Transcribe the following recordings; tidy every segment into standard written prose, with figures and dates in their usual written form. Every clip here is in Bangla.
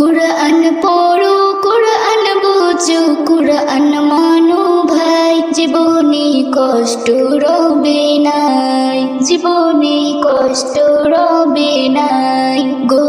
কুরআন পড়ো, কুরআন বুঝো, কুরআন মানো ভাই, জীবনে কষ্ট রবে নাই, জীবনে কষ্ট রবে নাই গো।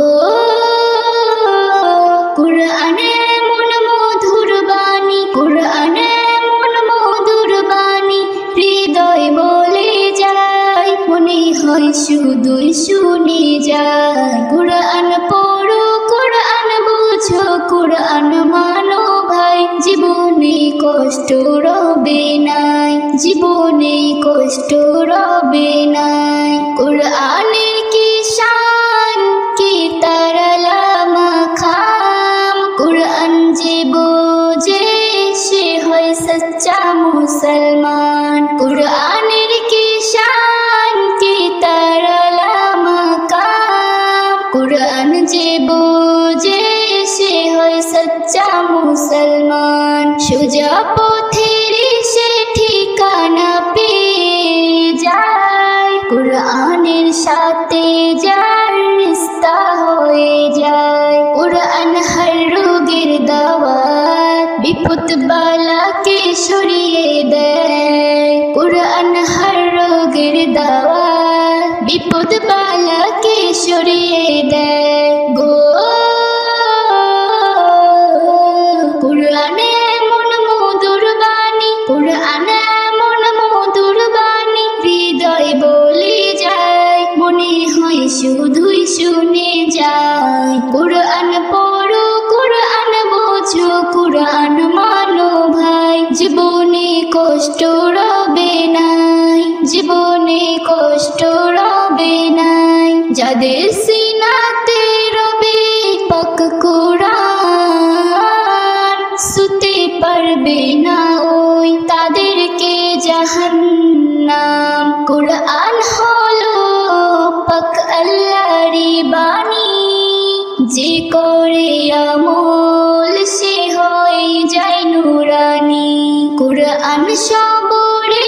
কুরআনে মন মধুর বাণী, কুরআনে মন মধুর বাণী, হৃদয় বলে যায়, মনে হয় শুধুই শুনে যায়। কুরআন পড়ো, কুরআন বুঝো, কুরআন মানো ভাই, জীবনে কষ্ট রবে নাই, জীবনে কষ্ট রবে নাই। কুরআনের কি শান, কি তার আলামা খাম, কুরআন যে বোঝে সে হয় সচ্চা মুসলমান। কুরআনের কি শান, কি তার আলামা খাম, কুরআন যে বোঝে সে হয় সচ্চা মুসলমান। সোজা পথের সে ঠিকানা পেয়ে যায়, কুরআনের সাথে যার রিশতা হয়ে যায়। কুরআন হর রোগের দাওয়াত, বিপদ বালাকে সরিয়ে দেয়। কুরআন হর রোগের দাওয়াত, বিপদ বালাকে সরিয়ে দেয় গো। কুরআনে মন মধুর বাণী, কুরআনে মন মধুর বাণী, হৃদয় বলে যায়, মনে হয় শুধুই শুনে যায়। কুরআন পড়ো, কুরআন বুঝো, কুরআন মানো ভাই, জীবনে কষ্ট রবে নাই, জীবনে কষ্ট রবে নাই। যাদের সিনাতে রবে পাক কুরআন, শুতে পারবে না ওই তাদেরকে জাহান্নাম। কুরআন হলো পাক আল্লাহরই বাণী, যে করে আমল সে হয়ে যায় নুরানি। কুরআন সবরে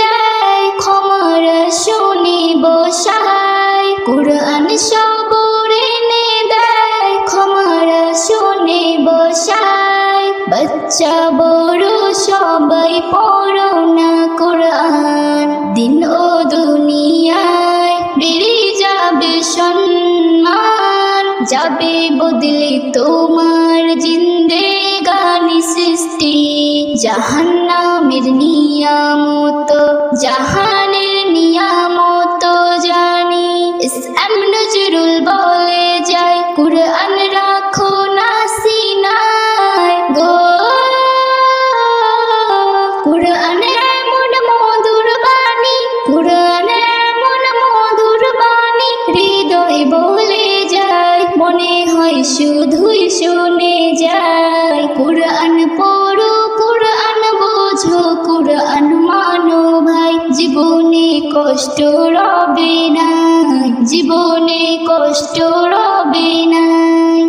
দেয়, ক্ষমার শুনে বসায়। কুরআন সবরে দেয়, ক্ষমার শুনে বসায়। বাচ্চা বড় সবাই পড়ো না কুরআন, দিন ও দুনিয়ায় বেড়ে যাবে সম্মান, যাবে বদলে তোমার জিন্দেগানি সৃষ্টি। জাহান্নামের নিয়ামত, জাহানের নিয়ামত জানি, ইসলাম নজরুল বলে যায়, কুরআন রাখো না সিনায় গো। কুরআনে মন মধুর বাণী, কুরআনে মন মধুর বাণী, হৃদয় বলে যায়, মনে হয় শুধুই শুনে যায়। কুরআন পড়ো, কুরআন বুঝো, কুরআন মানো ভাই, জীবনে কষ্ট রবে নাই, জীবনে কষ্ট রবে নাই।